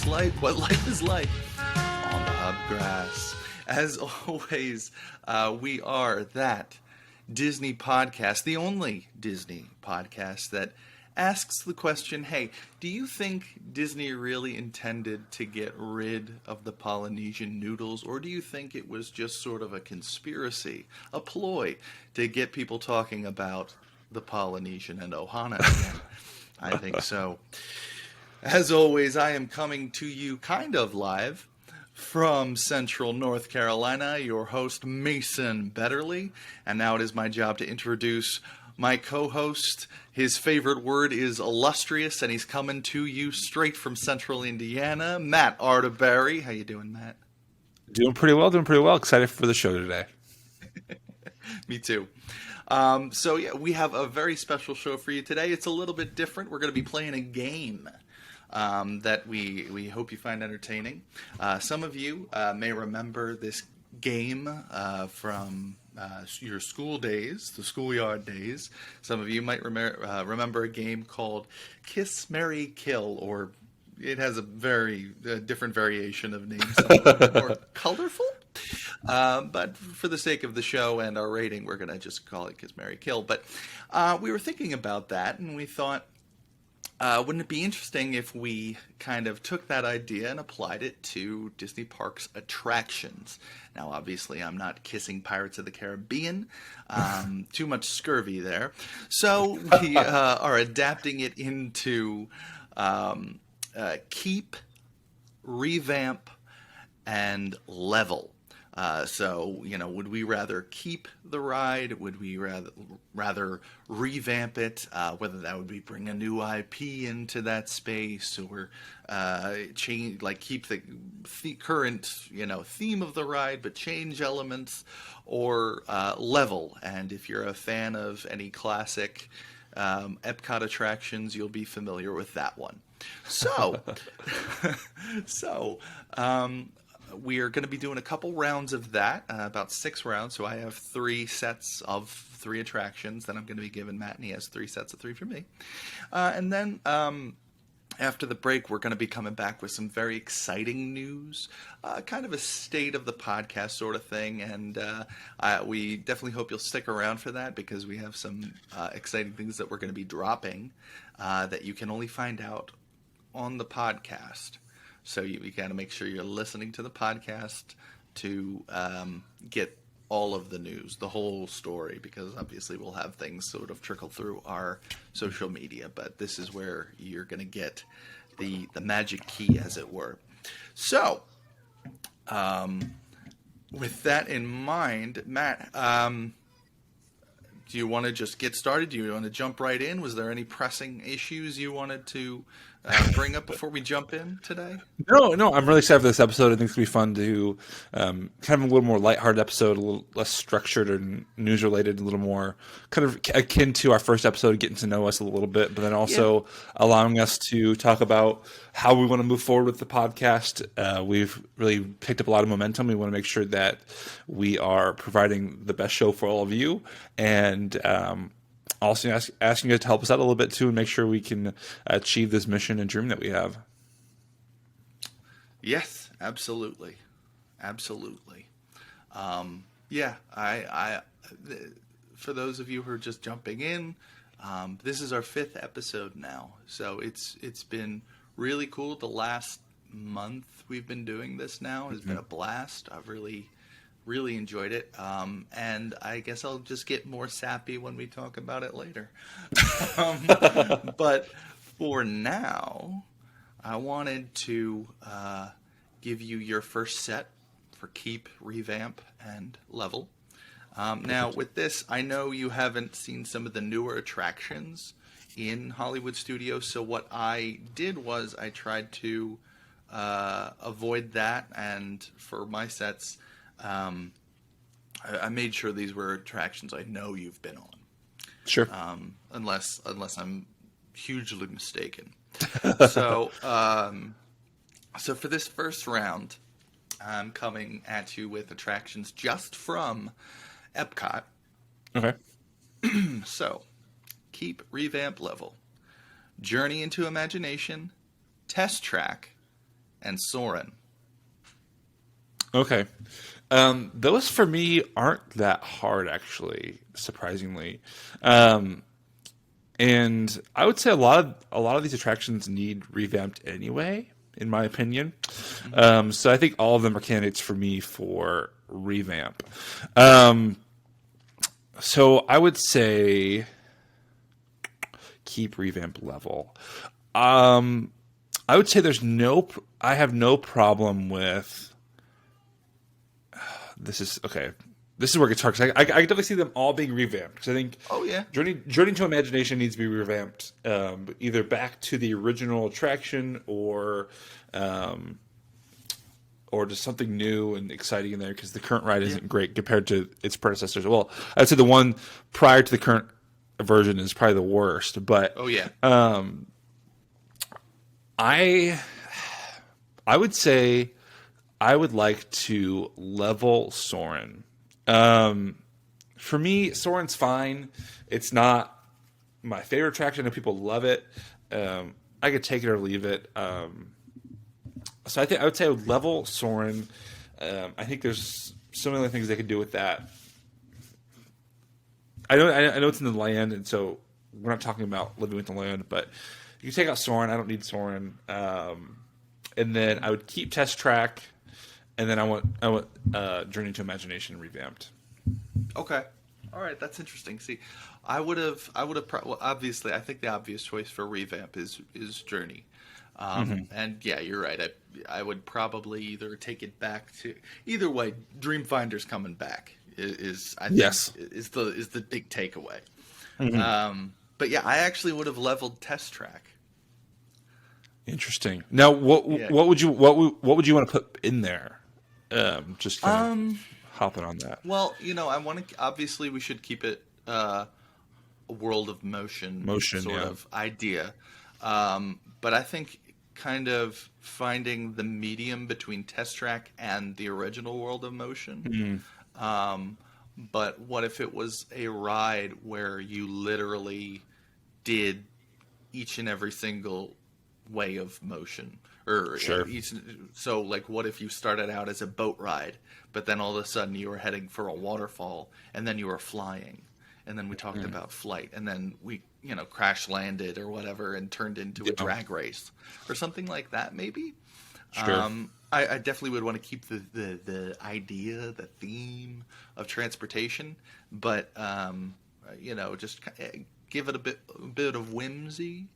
what's life, what life is like on the hubgrass. As always, we are that Disney podcast, the only Disney podcast that asks the question, hey, do you think Disney really intended to get rid of the Polynesian noodles, or do you think it was just sort of a conspiracy, a ploy to get people talking about the Polynesian and Ohana again? I think so. As always, I am coming to you kind of live from Central North Carolina, your host, Mason Betterly. And now it is my job to introduce my co-host. His favorite word is illustrious, and he's coming to you straight from Central Indiana, Matt Arterberry. How you doing, Matt? Doing pretty well. Excited for the show today. Me too. So yeah, we have a very special show for you today. It's a little bit different. We're going to be playing a game that we hope you find entertaining. Some of you may remember this game from your school days, the schoolyard days. Some of you might remember a game called Kiss, Marry, Kill, or it has a very different variation of names, a little bit more colorful. But for the sake of the show and our rating, we're going to just call it Kiss, Marry, Kill. But we were thinking about that, and we thought, wouldn't it be interesting if we kind of took that idea and applied it to Disney Parks attractions? Now, obviously, I'm not kissing Pirates of the Caribbean. Too much scurvy there. So we are adapting it into keep, revamp, and level. So, would we rather keep the ride? Would we rather revamp it? Whether that would be bring a new IP into that space, or change, like keep the current, theme of the ride, but change elements, or level. And if you're a fan of any classic Epcot attractions, you'll be familiar with that one. So, we are going to be doing a couple rounds of that, about 6 rounds. So I have 3 sets of 3 attractions that I'm going to be giving Matt, and he has 3 sets of 3 for me. And then after the break, we're going to be coming back with some very exciting news, kind of a state of the podcast sort of thing. And we definitely hope you'll stick around for that, because we have some exciting things that we're going to be dropping that you can only find out on the podcast. So you got to make sure you're listening to the podcast to get all of the news, the whole story, because obviously we'll have things sort of trickle through our social media, but this is where you're going to get the magic key, as it were. So, with that in mind, Matt, do you want to just get started? Do you want to jump right in? Was there any pressing issues you wanted to bring up before we jump in today? No, I'm really excited for this episode. I think it's going to be fun to kind of a little more lighthearted episode, a little less structured and news-related, a little more kind of akin to our first episode, getting to know us a little bit, but then also allowing us to talk about how we want to move forward with the podcast. We've really picked up a lot of momentum. We want to make sure that we are providing the best show for all of you, and also asking you to help us out a little bit too, and make sure we can achieve this mission and dream that we have. Yes, absolutely. For those of you who are just jumping in, this is our 5th episode now, so it's been really cool. The last month we've been doing this now has been a blast. I've really enjoyed it, and I guess I'll just get more sappy when we talk about it later. But for now, I wanted to give you your first set for keep, revamp, and level. Now, with this, I know you haven't seen some of the newer attractions in Hollywood Studios, so what I did was I tried to avoid that, and for my sets, I made sure these were attractions I know you've been on. Sure. Unless I'm hugely mistaken. So for this first round, I'm coming at you with attractions just from Epcot. Okay. So, keep, revamp, level. Journey into Imagination, Test Track, and Soarin'. Okay. Those for me aren't that hard, actually, surprisingly. And I would say a lot of these attractions need revamped anyway, in my opinion. So I think all of them are candidates for me for revamp. So I would say keep revamp level. I would say I have no problem with. This is okay. This is where it gets hard because I definitely see them all being revamped. Because I think, Oh yeah, Journey to Imagination needs to be revamped, either back to the original attraction or just something new and exciting in there. Because the current ride isn't great compared to its predecessors. Well, I'd say the one prior to the current version is probably the worst. But oh yeah. I would say I would like to level Soarin'. For me, Soarin's fine. It's not my favorite attraction. I know people love it. I could take it or leave it. So I would say I would level Soarin'. I think there's so many other things they could do with that. I know it's in the land, and so we're not talking about living with the land, but you can take out Soarin'. I don't need Soarin'. And then I would keep Test Track, and then I want Journey to Imagination revamped. Okay. All right, that's interesting. See, well, obviously, I think the obvious choice for revamp is Journey. And yeah, you're right. I would probably either take it back to either way. Dreamfinder's coming back is I think Yes. is the big takeaway. But yeah, I actually would have leveled Test Track. Interesting. Now, what would you want to put in there? Just kind of hopping on that. Well, I want to. Obviously, we should keep it a world of motion sort yeah. of idea. But I think kind of finding the medium between Test Track and the original world of motion. But what if it was a ride where you literally did each and every single way of motion? Or Sure. So like what if you started out as a boat ride, but then all of a sudden you were heading for a waterfall, and then you were flying, and then we talked about flight, and then we crash landed or whatever and turned into a drag race or something like that maybe. Sure. I definitely would want to keep the idea, the theme of transportation, but just give it a bit of whimsy.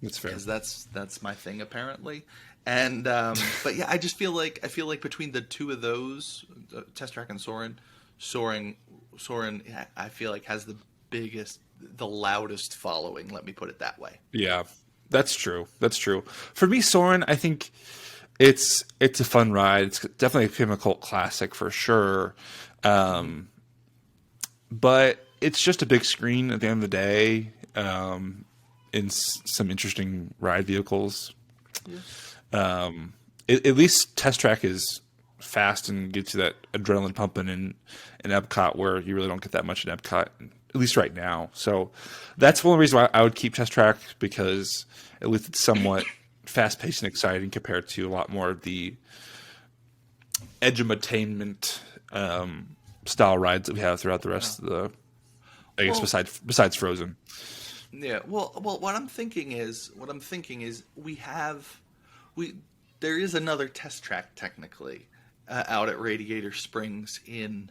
That's fair. Because that's my thing apparently. And but yeah, I feel like between the two of those, Test Track and Soarin', I feel like has the loudest following. Let me put it that way. Yeah, that's true. For me, Soarin', I think it's a fun ride. It's definitely become a cult classic for sure. But it's just a big screen at the end of the day. In some interesting ride vehicles. Yeah. At least Test Track is fast and gets you that adrenaline pumping in Epcot, where you really don't get that much in Epcot, at least right now. So that's one reason why I would keep Test Track, because at least it's somewhat fast-paced and exciting compared to a lot more of the edutainment style rides that we have throughout the rest of the, I guess, besides Frozen. Yeah. Well, what I'm thinking is there is another Test Track technically out at Radiator Springs in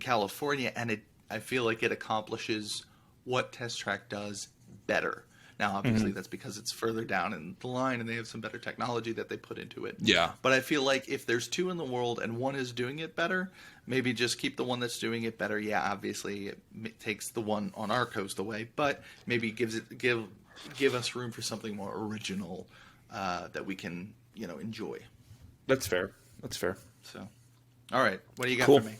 California, and I feel like it accomplishes what Test Track does better. Now, obviously, that's because it's further down in the line, and they have some better technology that they put into it. Yeah. But I feel like if there's two in the world and one is doing it better, maybe just keep the one that's doing it better. Yeah, obviously, it takes the one on our coast away, but maybe give us room for something more original that we can enjoy. That's fair. So, all right, what do you got Cool. for me?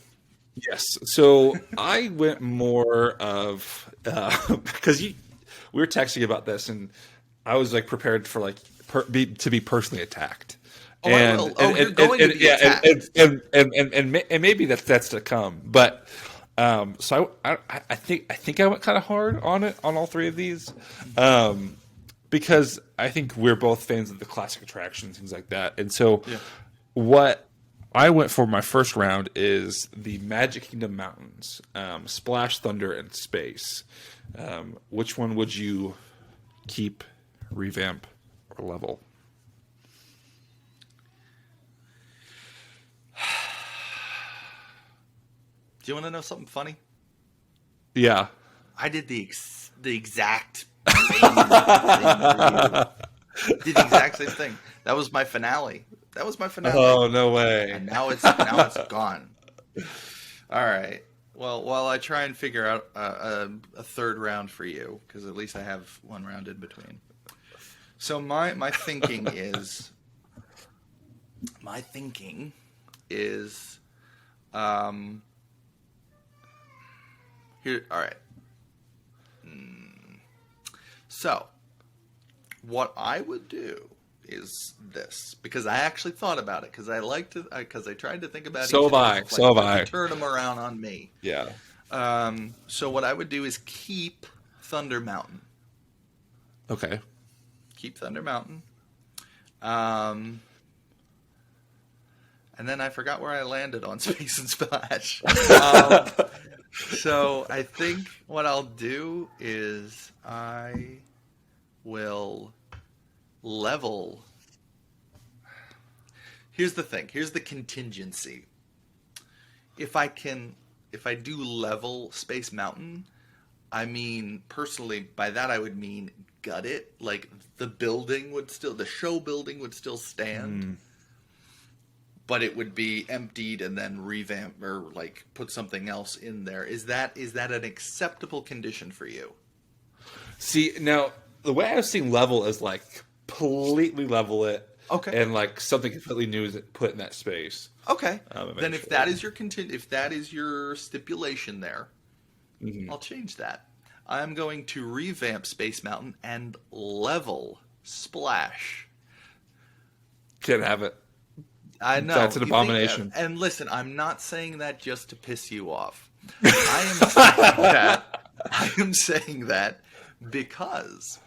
Yes. So I went more of because we were texting about this, and I was like prepared for to be personally attacked. Oh, I will. You're going to be attacked. And maybe that's to come. But so I think I went kind of hard on it on all three of these, because I think we're both fans of the classic attractions, things like that. And so Yeah. what I went for my first round is the Magic Kingdom Mountains, Splash, Thunder, and Space. Which one would you keep, revamp, or level? Do you want to know something funny? Yeah. I did the exact same thing for you. Did the exact same thing. That was my finale. Oh, no way. And now it's gone. All right. Well, while I try and figure out a third round for you, because at least I have one round in between. So my thinking is here. All right. So what I would do is this, because I actually thought about it, because I tried to think about So each have of these, I. So have I. turn them around on me. Yeah. So what I would do is keep Thunder Mountain. Okay. Keep Thunder Mountain. And then I forgot where I landed on Space and Splash. So I think what I'll do is I will level. Here's the thing. Here's the contingency. If I do level Space Mountain, I mean, personally, by that I would mean gut it. Like, the show building would still stand, but it would be emptied and then revamp or like put something else in there. Is that an acceptable condition for you? See, now the way I was seeing level is like completely level it. Okay. And like something completely new is put in that space. Okay. Then if that is your stipulation there, I'll change that. I'm going to revamp Space Mountain and level Splash. Can't have it. I know. That's an abomination. And listen, I'm not saying that just to piss you off. I am saying that because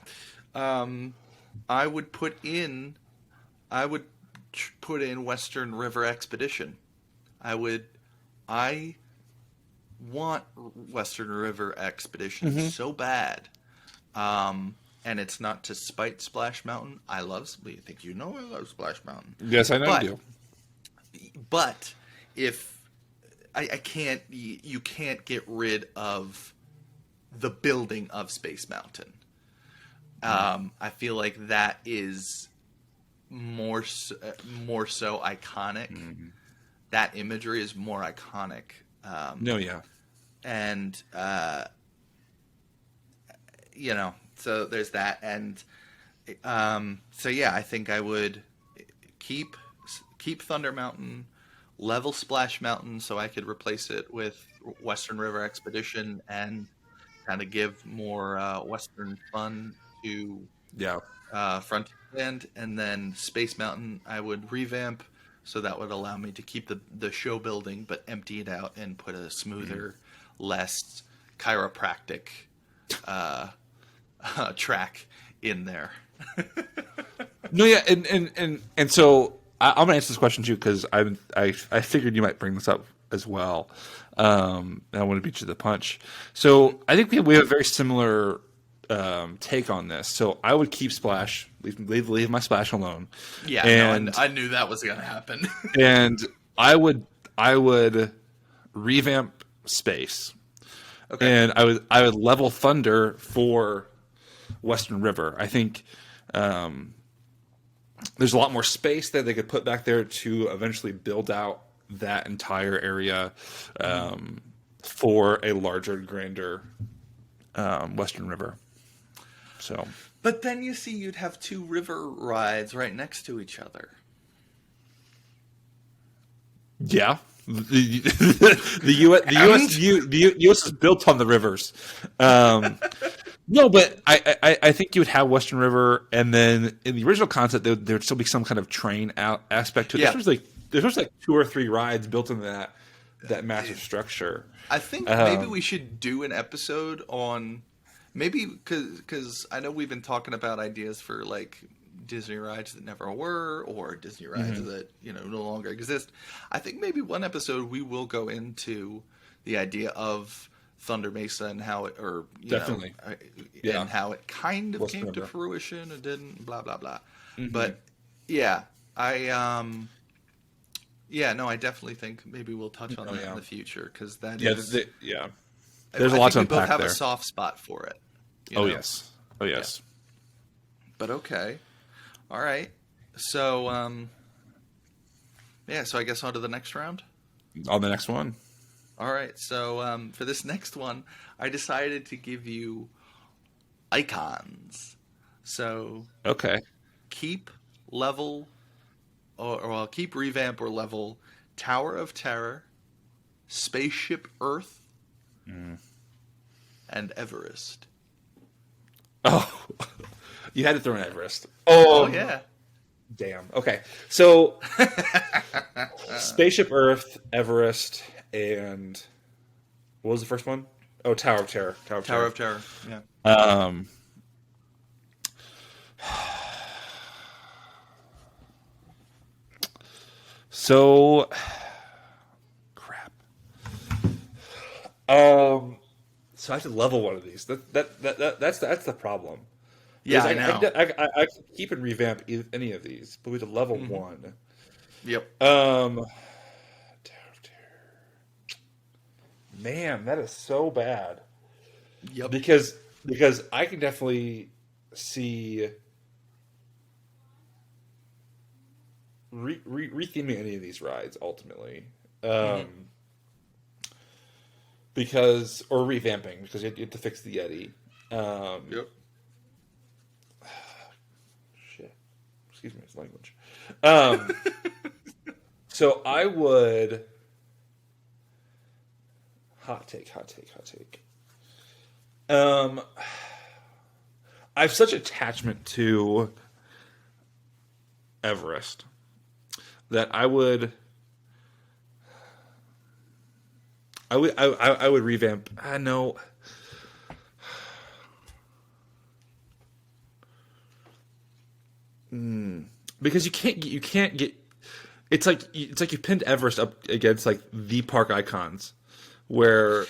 I would put in Western River Expedition. I want Western River Expedition so bad. And it's not to spite Splash Mountain. I love Splash Mountain. Yes, I know you do. But if you can't get rid of the building of Space Mountain. I feel like that is more so iconic. That imagery is more iconic. And so there's that. And so yeah, I think I would keep Thunder Mountain, level Splash Mountain, so I could replace it with Western River Expedition and kind of give more Western fun to Frontierland. And then Space Mountain, I would revamp, so that would allow me to keep the show building, but empty it out and put a smoother, less chiropractic track in there. And so I'm gonna answer this question too, because I figured you might bring this up as well. And I want to beat you to the punch. So I think we have a very similar take on this. So I would keep Splash, leave my Splash alone. Yeah, and I knew that was gonna happen. And I would revamp Space. Okay. And I would level Thunder for Western River. I think there's a lot more space that they could put back there to eventually build out that entire area for a larger, grander Western River. So, but then you see, you'd have two river rides right next to each other. Yeah. The U.S. is built on the rivers. No, but I think you would have Western River, and then in the original concept, there would still be some kind of train out aspect to it. Yeah. There's like 2 or 3 rides built into that massive structure. I think maybe we should do an episode on Maybe because I know we've been talking about ideas for like Disney rides that never were, or Disney rides that no longer exist. I think maybe one episode we will go into the idea of Thunder Mesa and how it, or Definitely. Yeah. and how it kind of Let's came to remember. fruition. It didn't. Blah blah blah. But yeah, yeah, no, I definitely think maybe we'll touch on that yeah. in the future because that Yeah. is. Yeah. There's a I lot think to we both unpack have there. a soft spot for it. Oh yes. Oh yes. But okay. All right. So, yeah, so I guess on to the next round. On the next one. All right. So, for this next one, I decided to give you icons. So, Okay. keep level, or well, keep revamp or level Tower of Terror, Spaceship Earth, and Everest. Oh, you had to throw in Everest. Oh, yeah. Damn. Okay. So, Spaceship Earth, Everest, and what was the first one? Oh, Tower of Terror. Tower of Terror. Yeah. So, crap. So I have to level one of these. That's the problem. Yeah, I Because know. I can keep and revamp any of these, but we have to level one. Yep. Tower of Terror. Man, that is so bad. Yep. Because I can definitely see retheming any of these rides ultimately. Because or revamping because you have to fix the Yeti. Yep. Shit. Excuse me, it's language. So I would hot take. I have such attachment to Everest that I would revamp. I know. Because you can't get. It's like you pinned Everest up against like the park icons, where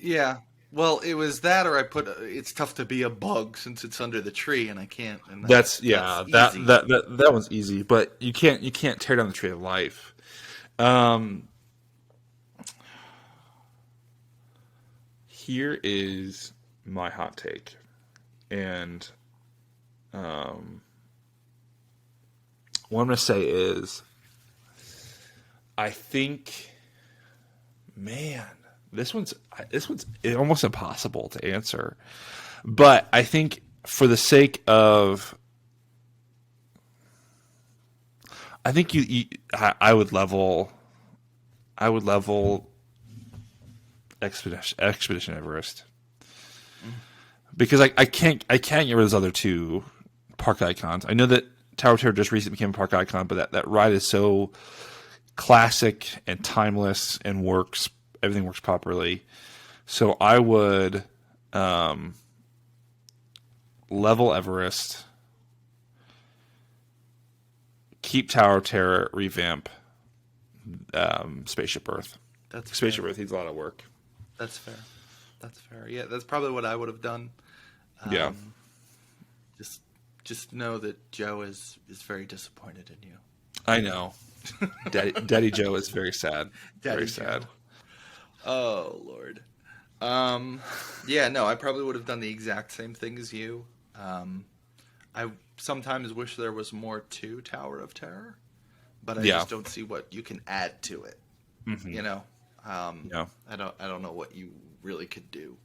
Yeah. Well, it was that, or I put it's tough to be a bug since it's under the tree, and I can't. And that's easy. that one's easy, but you can't tear down the tree of life. Here is my hot take, and what I'm going to say is, I think, man, this one's almost impossible to answer, but I think for the sake of, I think I would level Expedition Everest because I can't get rid of those other two park icons. I know that Tower of Terror just recently became a park icon, but that ride is so classic and timeless and works. Everything works properly. So I would level Everest, keep Tower of Terror, revamp Spaceship Earth. That's Spaceship fair. Earth needs a lot of work. That's fair. That's fair. Yeah, that's probably what I would have done. Yeah. Just know that Joe is very disappointed in you. I know. Daddy Joe is very sad. Daddy Very Joe. sad. Oh Lord. Yeah, no, I probably would have done the exact same thing as you. I sometimes wish there was more to Tower of Terror, but I just don't see what you can add to it. You know, Yeah. I don't know what you really could do.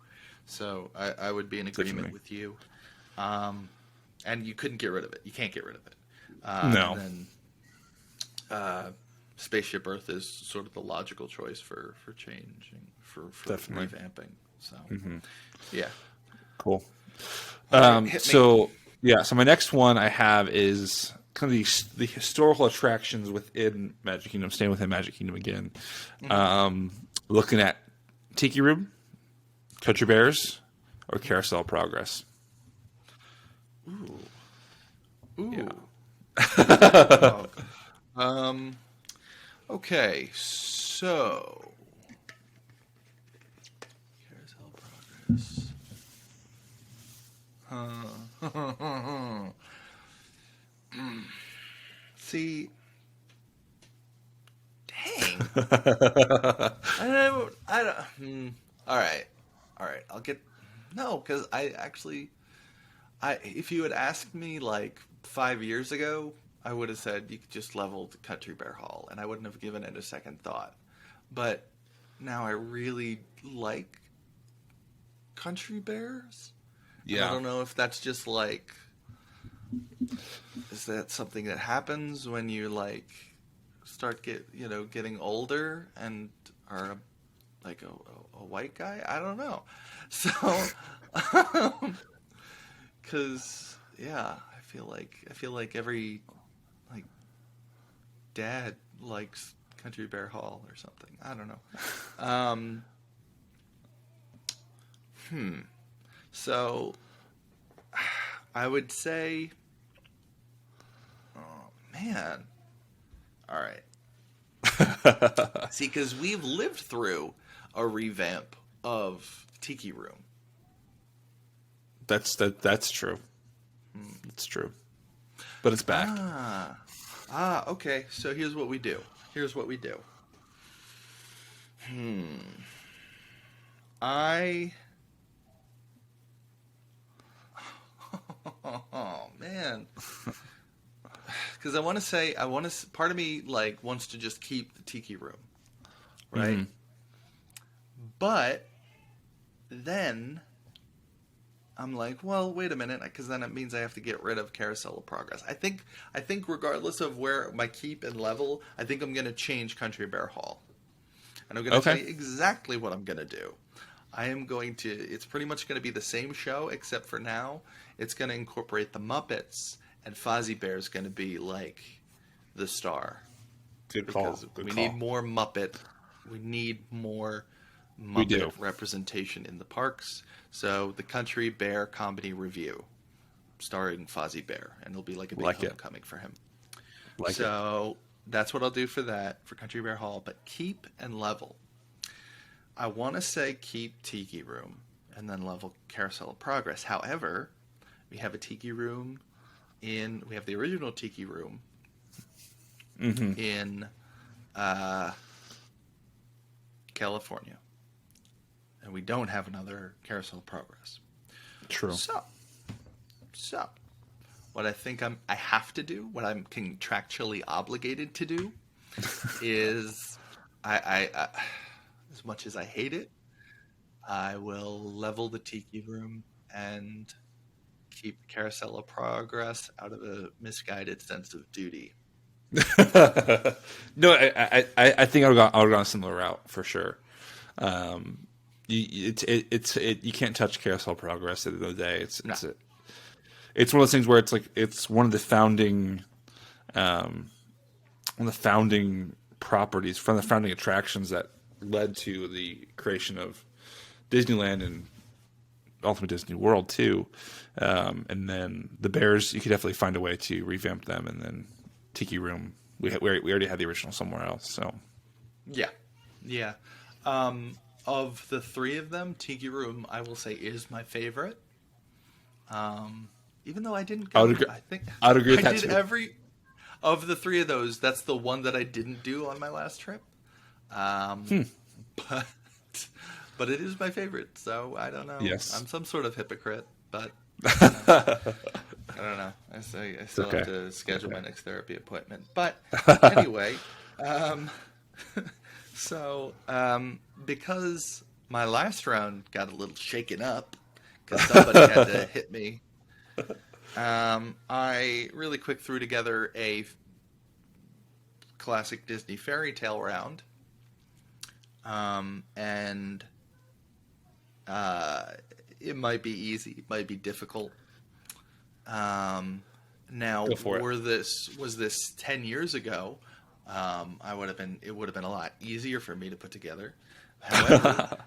So I would be in agreement with you. And you couldn't get rid of it. You can't get rid of it. No. And then Spaceship Earth is sort of the logical choice for changing, for Definitely. revamping. So, yeah. Cool. right, hit me. So my next one I have is kind of the historical attractions within Magic Kingdom, staying within Magic Kingdom again. Looking at Tiki Room, Country Bears, or Carousel of Progress? Ooh. Ooh. Yeah. Oh. Okay, so Carousel Progress. See, dang. I don't. All right, all right. I'll get no, because I actually, if you had asked me like 5 years ago, I would have said you could just level the Country Bear Hall, and I wouldn't have given it a second thought. But now I really like Country Bears, and I Yeah. don't know if that's just like, is that something that happens when you like start getting older and are like a white guy? I don't know. So, because yeah, I feel like every like dad likes Country Bear Hall or something. I don't know. So I would say, oh man, all right. See, because we've lived through a revamp of Tiki Room. That's true. It's true. But it's back. Okay. So here's what we do. I. Oh man. Because part of me like wants to just keep the Tiki Room, right? But then I'm like, well, wait a minute, because then it means I have to get rid of Carousel of Progress. I think regardless of where my keep and level, I think I'm going to change Country Bear Hall, and I'm going to tell you exactly what I'm going to do. It's pretty much going to be the same show, except for now it's going to incorporate the Muppets, and Fozzie Bear's going to be like the star. Good call. We need more Muppet. We need more We do. Muppet representation in the parks. So the Country Bear Comedy Review, starring Fozzie Bear, and it'll be like a big homecoming for him. So that's what I'll do for that, for Country Bear Hall. But keep and level. I want to say keep Tiki Room and then level Carousel of Progress. However, we have a Tiki Room we have the original Tiki Room in California. And we don't have another Carousel of Progress. True. So what I think I have to do, what I'm contractually obligated to do, is I as much as I hate it, I will level the Tiki Room and keep Carousel of Progress out of a misguided sense of duty. No, I think I would have gone a similar route for sure. You can't touch Carousel Progress at the end of the day. It's one of those things where it's like it's one of the founding properties, from the founding attractions that led to the creation of Disneyland and Ultimate Disney World too. And then the Bears, you could definitely find a way to revamp them, and then Tiki Room, we already had the original somewhere else. So yeah. Of the three of them, Tiki Room, I will say, is my favorite. Even though I didn't go, I'd agree with I that did too. every of the three of those. That's the one that I didn't do on my last trip. But it is my favorite, so I don't know. Yes. I'm some sort of hypocrite, but I don't know. I still have to schedule my next therapy appointment. But anyway, so because my last round got a little shaken up because somebody had to hit me, I really quick threw together a classic Disney fairy tale round. And it might be easy, it might be difficult. Now, was this 10 years ago? It would have been a lot easier for me to put together. However,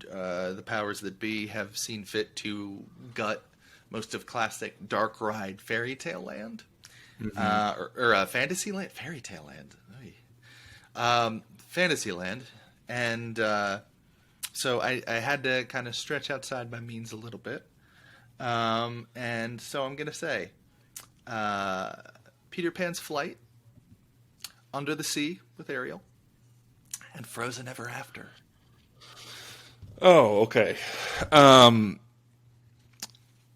the powers that be have seen fit to gut most of classic dark ride Fairy Tale Land, or Fantasyland, Fairy Tale Land, Fantasyland, and so I had to kind of stretch outside my means a little bit, and so I'm gonna say Peter Pan's Flight, Under the Sea with Ariel, and Frozen Ever After. Oh, okay.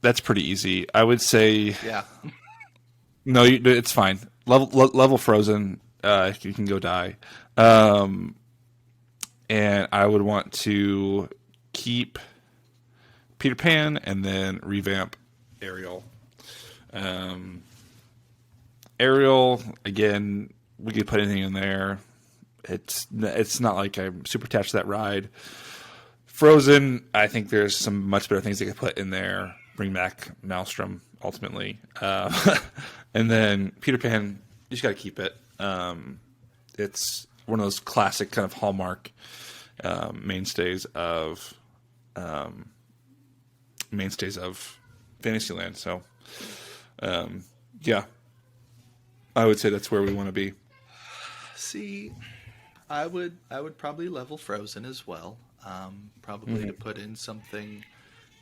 That's pretty easy. I would say Yeah. no. It's fine. Level Frozen. You can go die. And I would want to keep Peter Pan and then revamp Ariel. Ariel, again, we could put anything in there. It's not like I'm super attached to that ride. Frozen, I think there's some much better things they could put in there. Bring back Maelstrom, ultimately. And then Peter Pan, you just got to keep it. It's one of those classic kind of hallmark mainstays of Fantasyland. So, yeah, I would say that's where we want to be. See, I would probably level Frozen as well. Probably to put in something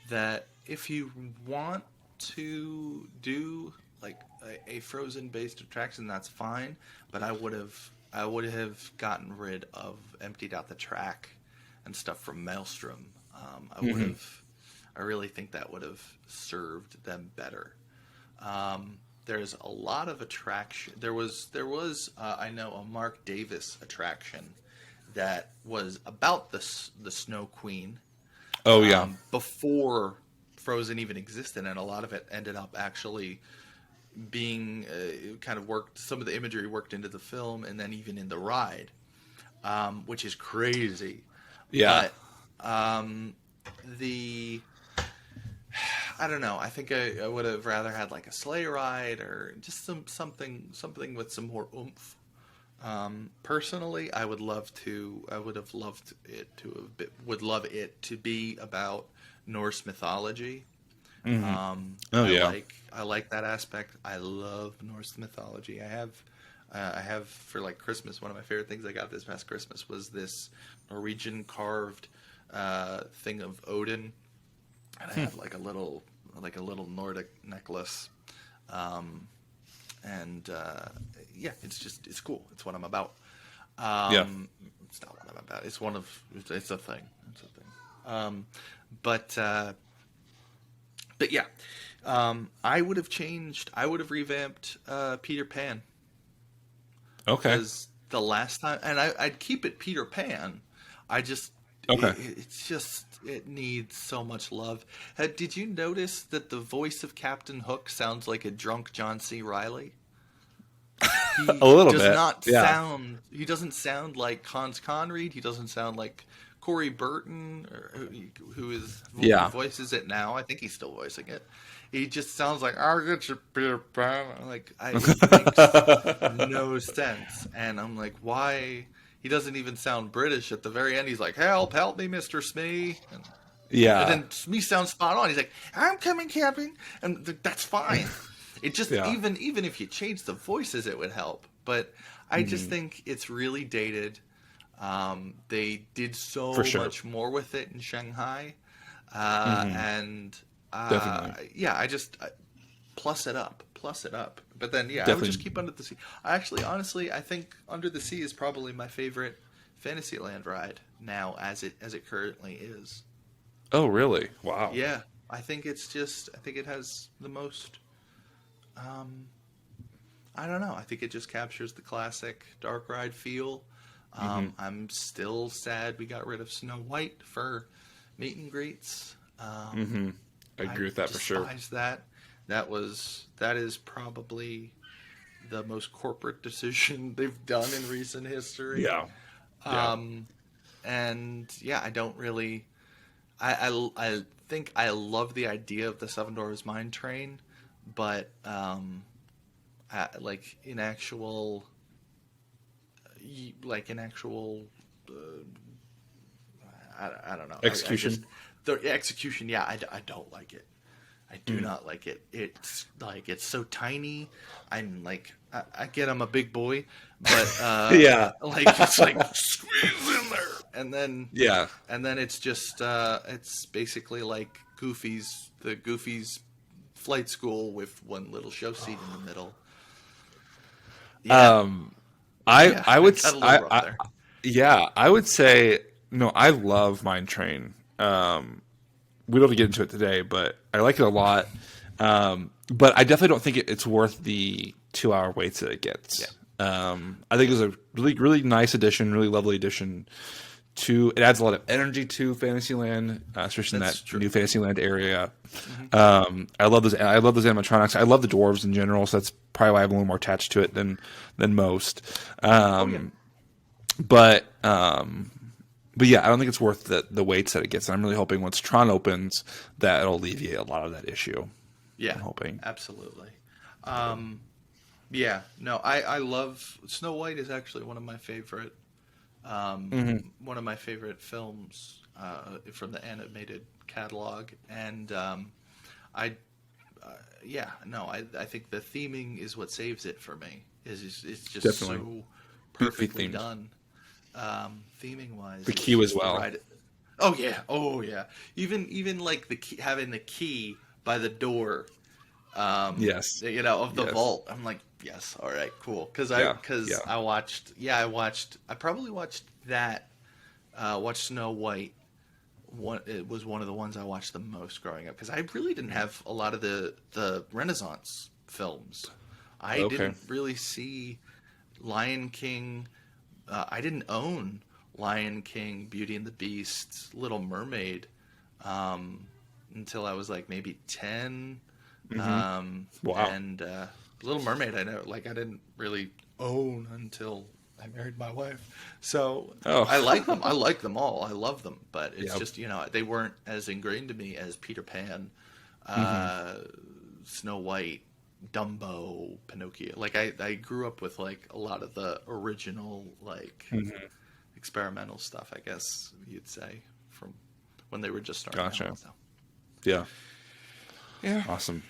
that if you want to do like a Frozen based attraction, that's fine. But I would have gotten rid of emptied out the track and stuff from Maelstrom. I really think that would have served them better. There's a lot of attraction. There was I know a Mark Davis attraction that was about the Snow Queen. Oh yeah, before Frozen even existed, and a lot of it ended up actually being kind of worked. Some of the imagery worked into the film, and then even in the ride, which is crazy. Yeah. But I don't know. I think I would have rather had like a sleigh ride or just something with some more oomph. Personally, I would have loved it to be about Norse mythology. I like that aspect. I love Norse mythology. I have for like Christmas, one of my favorite things I got this past Christmas was this Norwegian carved thing of Odin, and I have like a little Nordic necklace. Yeah, it's cool. It's what I'm about. It's not what I'm about. It's a thing. It's a thing. But yeah, I would have revamped Peter Pan. Okay. Because the last time, and I'd keep it Peter Pan. It needs so much love. Did you notice that the voice of Captain Hook sounds like a drunk John C. Reilly? He A little does bit. not Yeah. sound. He doesn't sound like Hans Conried. He doesn't sound like Corey Burton, or who voices it now. I think he's still voicing it. He just sounds like, "I'll get you, Peter Pan." It makes no sense. And I'm like, why? He doesn't even sound British. At the very end, he's like, help me, Mr. Smee. Yeah. And then Smee sounds spot on. He's like, I'm coming, Captain. And that's fine. It just, even if you change the voices, it would help. But I just think it's really dated. They did so much more with it in Shanghai. And Definitely. plus it up. But then, Definitely. I would just keep Under the Sea. Honestly, I think Under the Sea is probably my favorite Fantasyland ride now, as it currently is. Oh, really? Wow. Yeah, I think it has the most. I don't know. I think it just captures the classic dark ride feel. I'm still sad we got rid of Snow White for meet and greets. I agree with that for sure. That is probably the most corporate decision they've done in recent history. Yeah. And yeah, I don't really. I think I love the idea of the Seven Dwarfs Mine Train, but in actual I don't know. Execution. The execution, yeah, I don't like it. I do not like it. It's like it's so tiny. I'm like I get I'm a big boy, but Yeah. like it's like squeeze in there, Yeah. and then it's just it's basically like Goofy's flight school with one little show seat in the middle. Yeah, I would got a little rough there. yeah, I would say no. I love Mine Train. We don't have to get into it today, but I like it a lot. But I definitely don't think it's worth the 2 hour waits that it gets. Yeah. I think it was a really nice addition, really lovely addition. It adds a lot of energy to Fantasyland, especially in That's that true. new Fantasyland area. I love those. I love those animatronics. I love the dwarves in general, so that's probably why I'm a little more attached to it than most. But yeah, I don't think it's worth the waits that it gets. I'm really hoping once Tron opens that it'll alleviate a lot of that issue. Yeah, I'm hoping. absolutely. Yeah, no, I love Snow White is actually one of my favorite films from the animated catalog, and I think the theming is what saves it for me. It's just Definitely. so Beautifully perfectly themed. done. Theming wise, The key as well. Oh yeah. Even like the key, having the key by the door. Yes. You know, of the Yes. vault. I'm like, yes, all right, cool. Because Yeah. I probably watched that. Watched Snow White. It was one of the ones I watched the most growing up because I really didn't have a lot of the Renaissance films. I Okay. didn't really see Lion King. I didn't own Lion King, Beauty and the Beast, Little Mermaid until I was like maybe 10. Wow. And Little Mermaid, I didn't really own until I married my wife. So Oh. I like them. I like them all. I love them. But it's Yep. just, they weren't as ingrained to me as Peter Pan, Snow White, Dumbo, Pinocchio. Like I grew up with like a lot of the original like experimental stuff, I guess you'd say, from when they were just starting Gotcha. out. So. Yeah. Yeah. Awesome.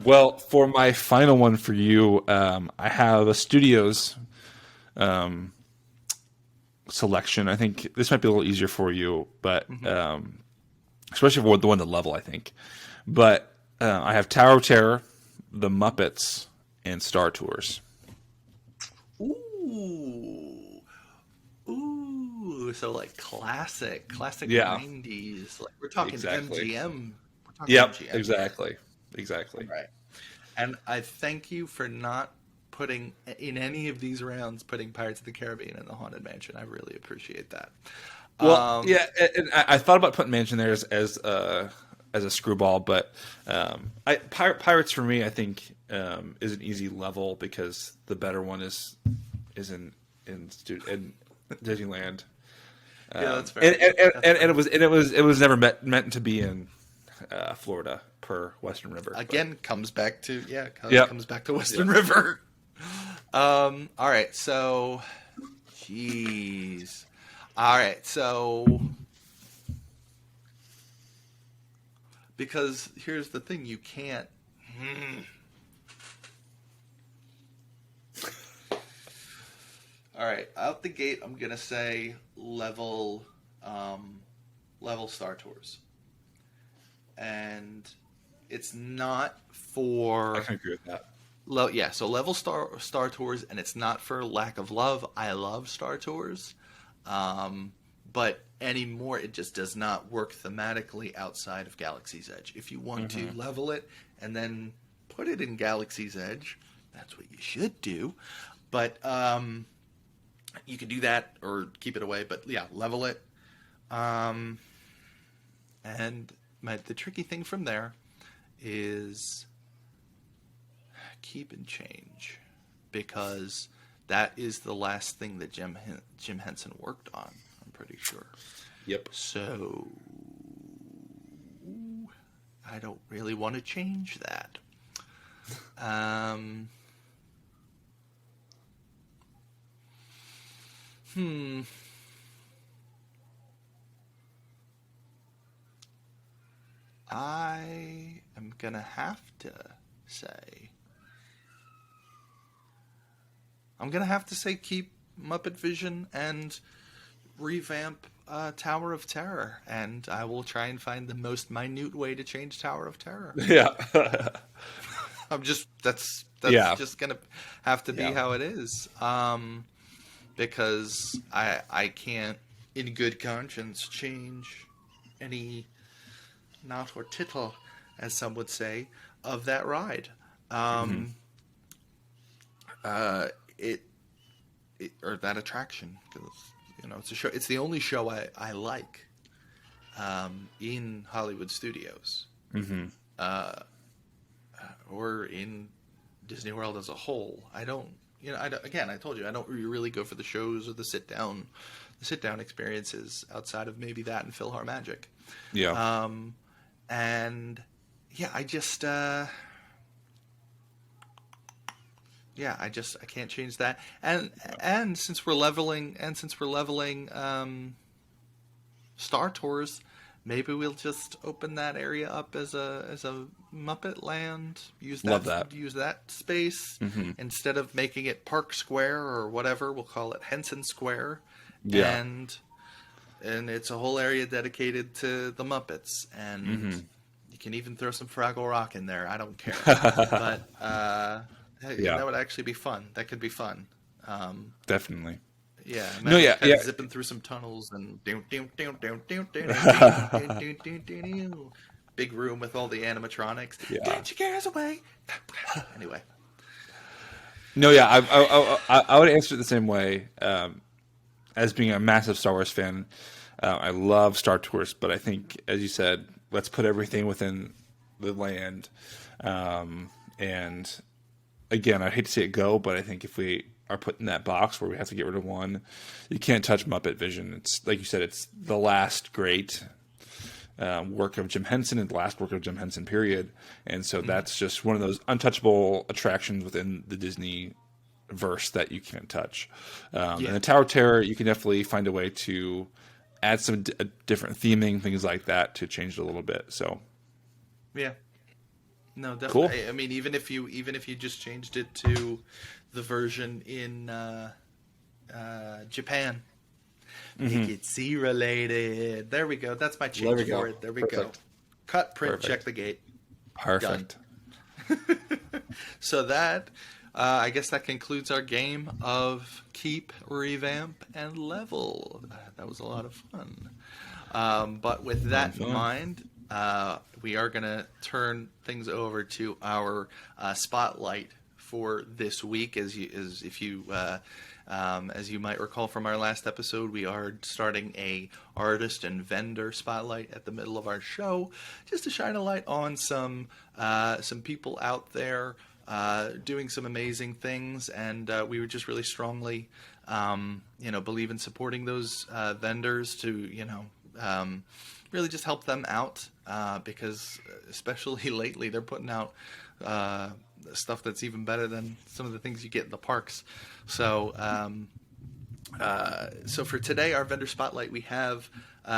Well, for my final one for you, I have a studio's selection. I think this might be a little easier for you, but especially for the one to level, I think. But I have Tower of Terror, The Muppets, and Star Tours. Ooh, so like classic Yeah. 90s. Like we're talking Exactly. MGM. We're talking Yep. MGM. Exactly. Right. And I thank you for not putting in any of these rounds putting Pirates of the Caribbean in the Haunted Mansion. I really appreciate that. Well, yeah, and I thought about putting Mansion there as a screwball, but Pirates for me, I think, is an easy level because the better one is in Disneyland. Yeah, that's fair. And it was never meant to be in Florida per Western River. Again, comes back to Yep. comes back to Western River. All right, so jeez. All right, so because here's the thing, you can't. All right, out the gate, I'm gonna say level Star Tours, and it's not for. I can agree with that. So level Star Tours, and it's not for lack of love. I love Star Tours, but anymore it just does not work thematically outside of Galaxy's Edge. If you want to level it and then put it in Galaxy's Edge, that's what you should do. But you could do that or keep it away. But yeah, level it. And the tricky thing from there is keep and change, because that is the last thing that Jim Henson worked on, I'm pretty sure. Yep. So I don't really want to change that. gonna have to say. I'm gonna have to say keep Muppet Vision and revamp Tower of Terror, and I will try and find the most minute way to change Tower of Terror. Yeah. That's Yeah. just gonna have to be Yeah. how it is. Because I can't, in good conscience, change any knot or tittle, as some would say, of that ride. It or that attraction, because it's a show. It's the only show I like in Hollywood studios, or in Disney World as a whole. I don't. Again, I told you I don't really go for the shows or the sit down experiences outside of maybe that and Philhar Magic. Yeah. And yeah, I just I can't change that. And since we're leveling Star Tours, maybe we'll just open that area up as a Muppet Land. Love that. Use that space instead of making it Park Square or whatever. We'll call it Henson Square. Yeah. And it's a whole area dedicated to the Muppets, and you can even throw some Fraggle Rock in there. I don't care, but that would actually be fun. That could be fun. Definitely. Yeah. No, yeah. Zipping through some tunnels and big room with all the animatronics. Yeah. Get your cares away. Anyway. No, yeah. I would answer it the same way. As being a massive Star Wars fan, I love Star Tours, but I think, as you said, let's put everything within the land. And again, I hate to see it go, but I think if we are put in that box where we have to get rid of one, you can't touch Muppet Vision. It's like you said, it's the last great work of Jim Henson and the last work of Jim Henson, period. And so that's just one of those untouchable attractions within the Disney verse that you can't touch. And the Tower of Terror, you can definitely find a way to add some different theming, things like that, to change it a little bit. So yeah, no, definitely. Cool. I mean, even if you just changed it to the version in Japan, make it sea related. There we go. That's my change for it. There we go. Cut, print, check the gate. Perfect. Done. So that. I guess that concludes our game of Keep, Revamp, and Level. That was a lot of fun. But with that in mind, we are going to turn things over to our spotlight for this week. As you might recall from our last episode, we are starting a artist and vendor spotlight at the middle of our show, just to shine a light on some people out there doing some amazing things, and we would just really strongly, believe in supporting those vendors to, really just help them out, because especially lately they're putting out stuff that's even better than some of the things you get in the parks. So, so for today, our vendor spotlight, we have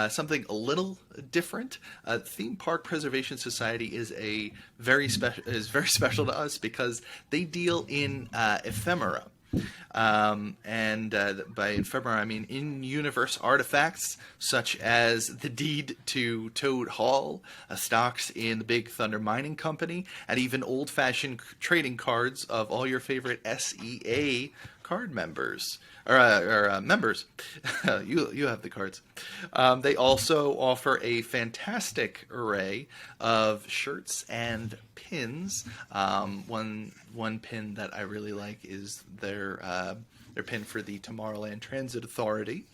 something a little different. Theme Park Preservation Society is very special to us because they deal in ephemera. And by ephemera, I mean in-universe artifacts such as the deed to Toad Hall, stocks in the Big Thunder Mining Company, and even old-fashioned trading cards of all your favorite SEA card members. Or members. You have the cards. They also offer a fantastic array of shirts and pins. One pin that I really like is their pin for the Tomorrowland Transit Authority.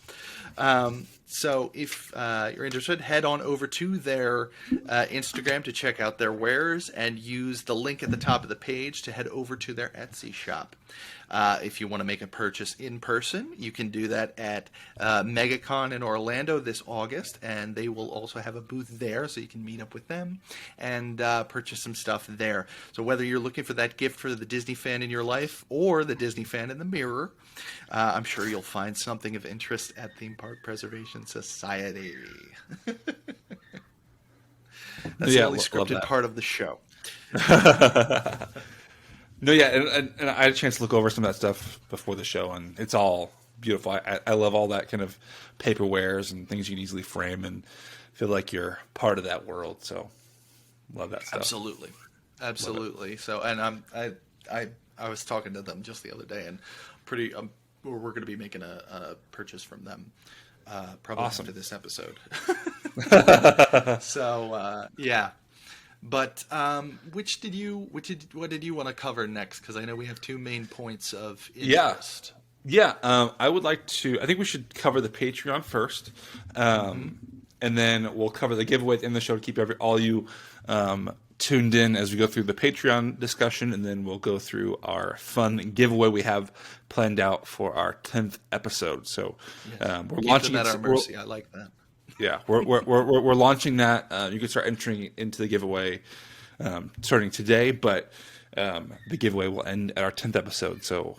So if you're interested, head on over to their Instagram to check out their wares, and use the link at the top of the page to head over to their Etsy shop. If you want to make a purchase in person, you can do that at MegaCon in Orlando this August, and they will also have a booth there, so you can meet up with them and purchase some stuff there. So whether you're looking for that gift for the Disney fan in your life or the Disney fan in the mirror, I'm sure you'll find something of interest at Theme Park Preservation Society. That's the only scripted part of the show. No, yeah, and I had a chance to look over some of that stuff before the show, and it's all beautiful. I love all that kind of paperwares and things you can easily frame and feel like you're part of that world. So, love that stuff. Absolutely, absolutely. So, and I was talking to them just the other day, and pretty we're going to be making a purchase from them probably Awesome. after this episode. So yeah. But what did you want to cover next? Because I know we have two main points of interest. Yeah, I would like to. I think we should cover the Patreon first, and then we'll cover the giveaway in the show to keep all you tuned in as we go through the Patreon discussion, and then we'll go through our fun giveaway we have planned out for our 10th episode. So we're launching that at our mercy. I like that. Yeah, we're launching that. You can start entering into the giveaway starting today, but the giveaway will end at our 10th episode. So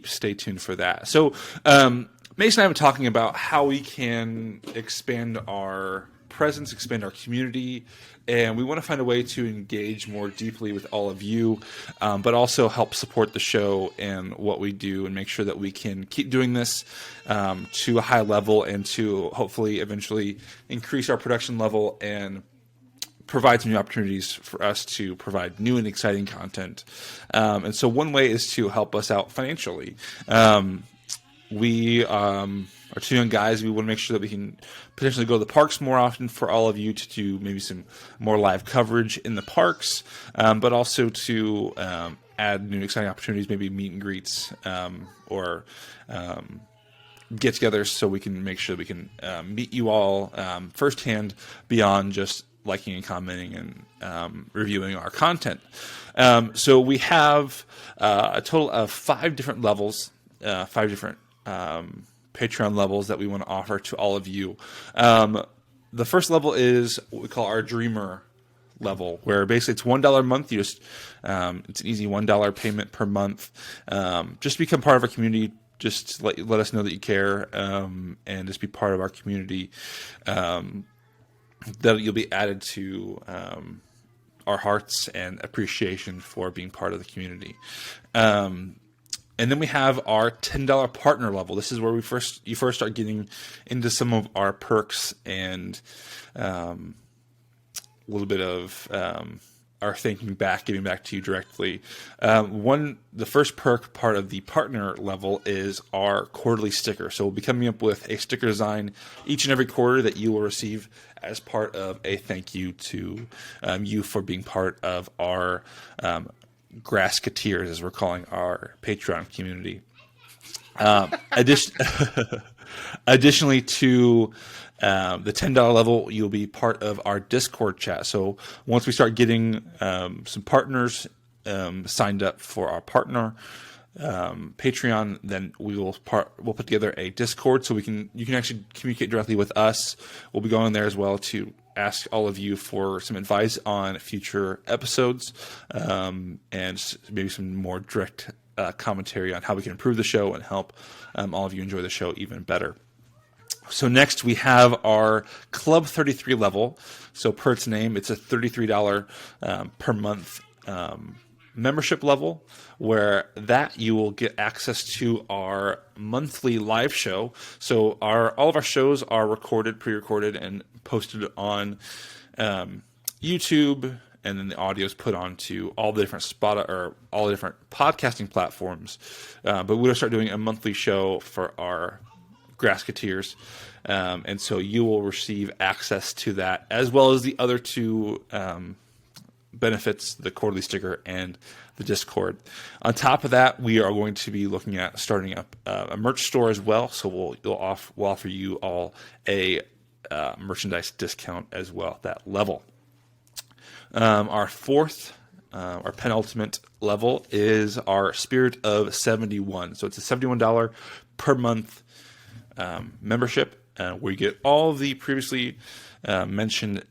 stay tuned for that. So Mason and I have been talking about how we can expand our presence, expand our community, and we want to find a way to engage more deeply with all of you, but also help support the show and what we do, and make sure that we can keep doing this to a high level, and to hopefully eventually increase our production level and provide some new opportunities for us to provide new and exciting content. And so one way is to help us out financially. We are two young guys. We want to make sure that we can potentially go to the parks more often for all of you, to do maybe some more live coverage in the parks, but also to add new exciting opportunities, maybe meet and greets, or get-togethers, so we can make sure that we can meet you all firsthand beyond just liking and commenting and reviewing our content. So we have a total of 5 different levels, 5 different Patreon levels that we want to offer to all of you. The first level is what we call our Dreamer level, where basically it's $1 a month. You just it's an easy $1 payment per month. Just become part of our community. Just let us know that you care, and just be part of our community. That you'll be added to our hearts and appreciation for being part of the community. And then we have our $10 partner level. This is where you first start getting into some of our perks and a little bit of our giving back to you directly. The first perk part of the partner level is our quarterly sticker. So we'll be coming up with a sticker design each and every quarter that you will receive as part of a thank you to you for being part of our Grassketeers, as we're calling our Patreon community. Additionally to the $10 level, you'll be part of our Discord chat. So once we start getting some partners signed up for our partner Patreon, then we'll put together a Discord, so you can actually communicate directly with us. We'll be going there as well to ask all of you for some advice on future episodes, and maybe some more direct commentary on how we can improve the show and help all of you enjoy the show even better. So next we have our Club 33 level. So per its name, it's a $33 per month membership level, where that you will get access to our monthly live show. So all of our shows are pre-recorded, and posted on YouTube, and then the audio is put onto all the different all the different podcasting platforms. But we're going to start doing a monthly show for our Grassketeers, and so you will receive access to that, as well as the other two benefits, the quarterly sticker and the Discord. On top of that, we are going to be looking at starting up a merch store as well. So we'll offer you all a merchandise discount as well at that level. Our fourth, our penultimate level is our Spirit of 71. So it's a $71 per month membership, where you get all the previously mentioned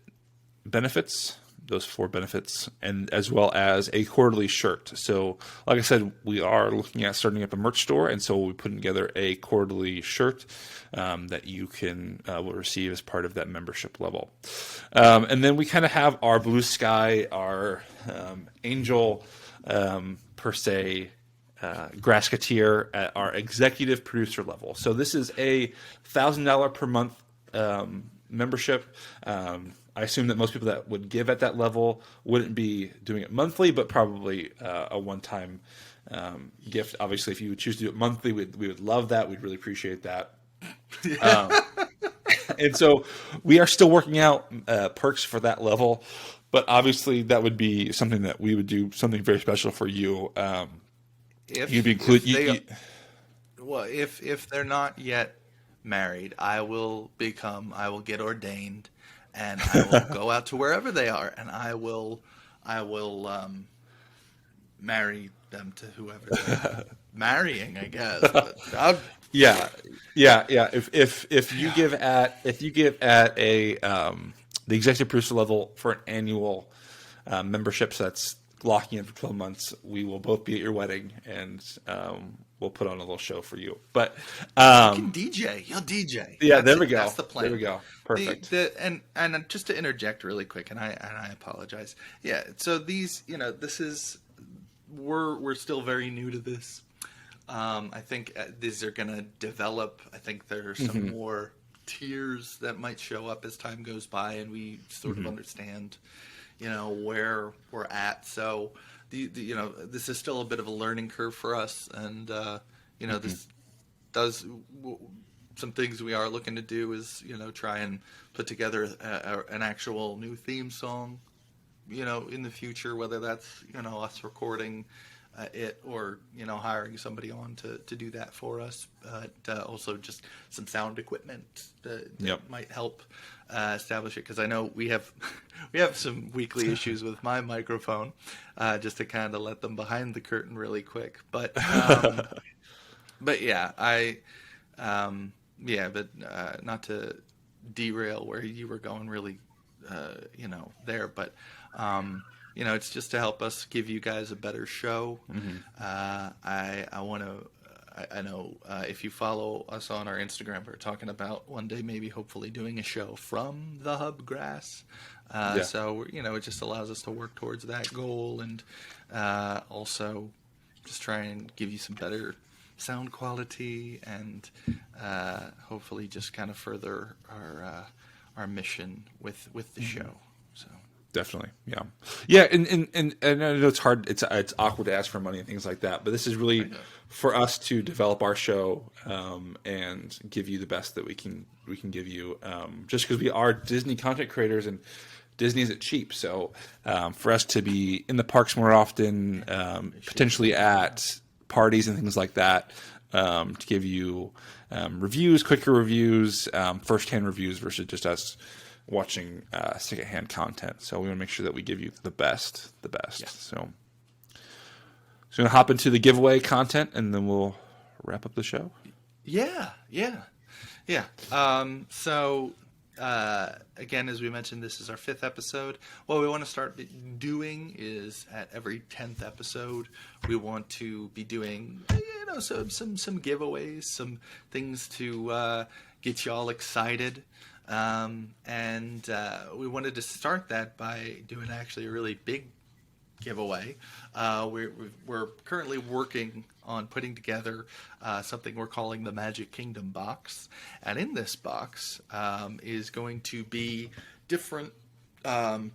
benefits those 4 benefits, and as well as a quarterly shirt. So, like I said, we are looking at starting up a merch store, and so we'll be putting together a quarterly shirt that you can will receive as part of that membership level. And then we kind of have our Blue Sky, our Angel per se. Grassketeer at our executive producer level. So this is a $1,000 per month membership. I assume that most people that would give at that level wouldn't be doing it monthly, but probably a one-time gift. Obviously, if you would choose to do it monthly, we would love that. We'd really appreciate that. And so we are still working out perks for that level, but obviously that would be something that we would do something very special for you. You'd be if they're not yet married, I will get ordained, and I will go out to wherever they are, and I will marry them to whoever they're marrying, I guess. But yeah. If you give at a the executive producer level for an annual membership, so that's locking in for 12 months, we will both be at your wedding, and we'll put on a little show for you. But you can DJ. You'll DJ. Yeah, there we go. That's the plan. There we go. Perfect. And just to interject really quick, and I apologize. Yeah. So these, this is we're still very new to this. I think these are going to develop. I think there are some more tiers that might show up as time goes by, and we sort of understand where we're at. So this is still a bit of a learning curve for us, and this does some things we are looking to do is try and put together an actual new theme song in the future, whether that's us recording it or hiring somebody on to do that for us, but also just some sound equipment that might help establish it, because I know we have some weekly issues with my microphone, just to kind of let them behind the curtain really quick, but yeah, not to derail where you were going really there, but it's just to help us give you guys a better show. I know if you follow us on our Instagram, we're talking about one day maybe hopefully doing a show from the hub grass. So, it just allows us to work towards that goal, and also just try and give you some better sound quality, and hopefully just kind of further our mission with the show. So. Definitely, yeah, and I know it's hard, it's awkward to ask for money and things like that, but this is really for us to develop our show and give you the best that we can give you, just because we are Disney content creators and Disney isn't cheap. So for us to be in the parks more often, potentially at parties and things like that, to give you reviews, quicker reviews, first-hand reviews versus just us watching secondhand content. So we want to make sure that we give you the best. Yes. So we're going to hop into the giveaway content, and then we'll wrap up the show. Yeah. So again, as we mentioned, this is our 5th episode. What we want to start doing is at every 10th episode, we want to be doing some giveaways, some things to get y'all excited. And we wanted to start that by doing actually a really big giveaway. We're currently working on putting together something we're calling the Magic Kingdom box. And in this box is going to be different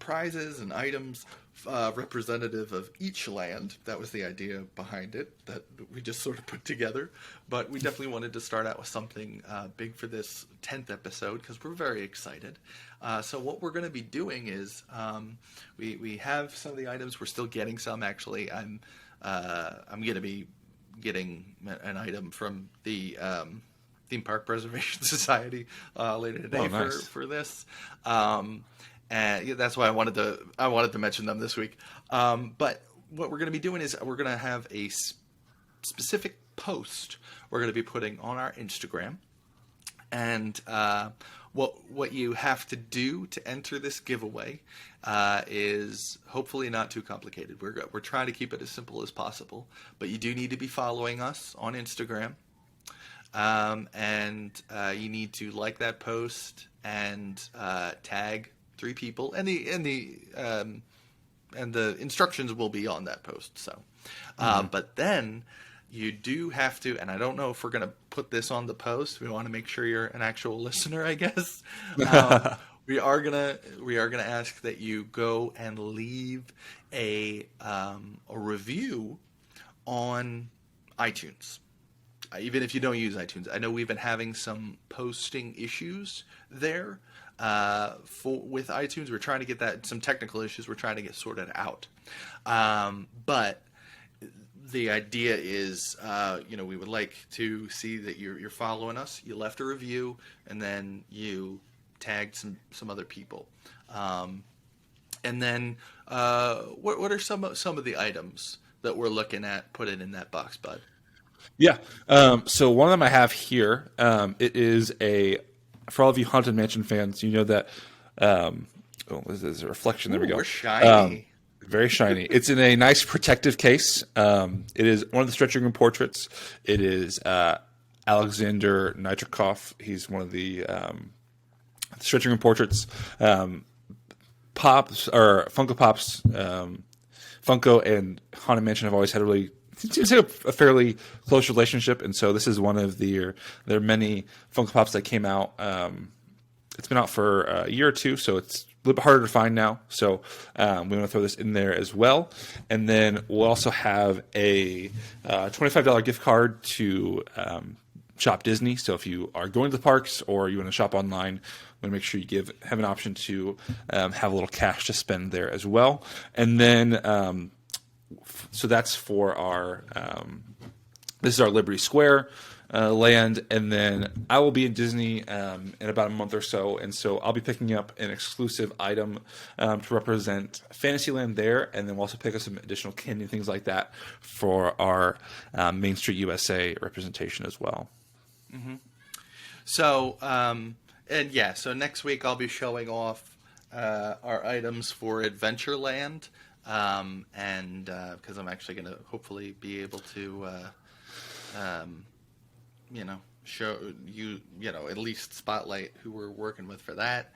prizes and items representative of each land. That was the idea behind it, that we just sort of put together. But we definitely wanted to start out with something big for this 10th episode, because we're very excited. So what we're going to be doing is we have some of the items. We're still getting some, actually. I'm going to be getting an item from the Theme Park Preservation Society later today for this. And that's why I wanted to mention them this week. But what we're going to be doing is we're going to have a specific post we're going to be putting on our Instagram, and what you have to do to enter this giveaway is hopefully not too complicated. We're trying to keep it as simple as possible, but you do need to be following us on Instagram, and you need to like that post and tag 3 people, and the instructions will be on that post. So, but then you do have to, and I don't know if we're going to put this on the post. We want to make sure you're an actual listener, I guess. We are gonna ask that you go and leave a review on iTunes. Even if you don't use iTunes, I know we've been having some posting issues there with iTunes. We're trying to get some technical issues. We're trying to get sorted out, but the idea is, we would like to see that you're following us. You left a review, and then you tagged some other people. And then, what are some of the items that we're looking at putting in that box, Bud? Yeah. So one of them I have here. It is for all of you Haunted Mansion fans, you know that. There's a reflection. There we go. We're shiny. Very shiny. It's in a nice protective case. It is one of the stretching room portraits. It is Alexander Nitrikov. He's one of the stretching room portraits. Pops or Funko Pops, Funko and Haunted Mansion have always had a fairly close relationship, and so this is one of their many Funko Pops that came out. It's been out for a year or two, so it's a little bit harder to find now. So we want to throw this in there as well. And then we'll also have a $25 gift card to Shop Disney. So if you are going to the parks or you want to shop online, we want to make sure you have an option to have a little cash to spend there as well. And then so that's for our this is our Liberty Square land, and then I will be in Disney in about a month or so, and so I'll be picking up an exclusive item to represent Fantasyland there, and then we'll also pick up some additional candy and things like that for our Main Street USA representation as well. Mm-hmm. So, so next week I'll be showing off our items for Adventureland, and because I'm actually going to hopefully be able to show you, at least spotlight who we're working with for that.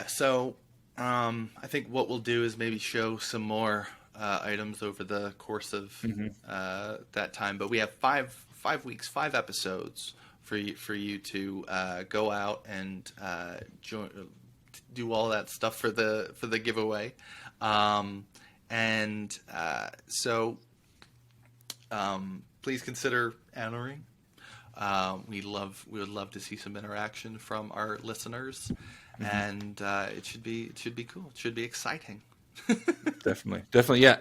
So I think what we'll do is maybe show some more items over the course of that time. But we have 5 weeks, 5 episodes for you to go out and do all that stuff for the giveaway. Please consider entering. We would love to see some interaction from our listeners, and it should be cool. It should be exciting. Definitely, yeah.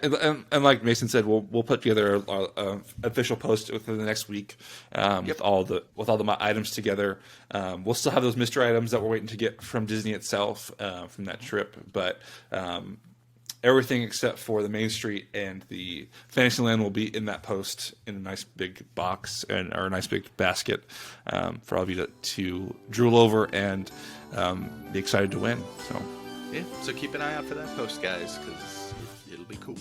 And like Mason said, we'll put together a official post within the next week with all the items together. We'll still have those mystery items that we're waiting to get from Disney itself from that trip, but everything except for the Main Street and the Fantasyland will be in that post in a nice big box or a nice big basket for all of you to drool over and be excited to win. So keep an eye out for that post, guys, because it'll be cool.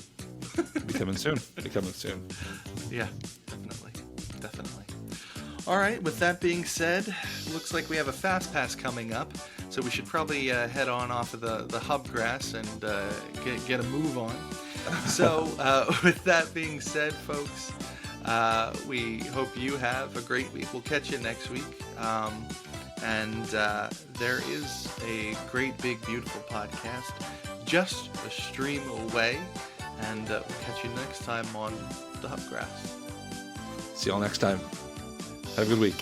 Be coming soon. Yeah, definitely. All right, with that being said, looks like we have a Fast Pass coming up, so we should probably head on off of the hub grass and get a move on. So with that being said, folks, we hope you have a great week. We'll catch you next week. And there is a great, big, beautiful podcast just a stream away. And we'll catch you next time on the Hub Grass. See y'all next time. Have a good week.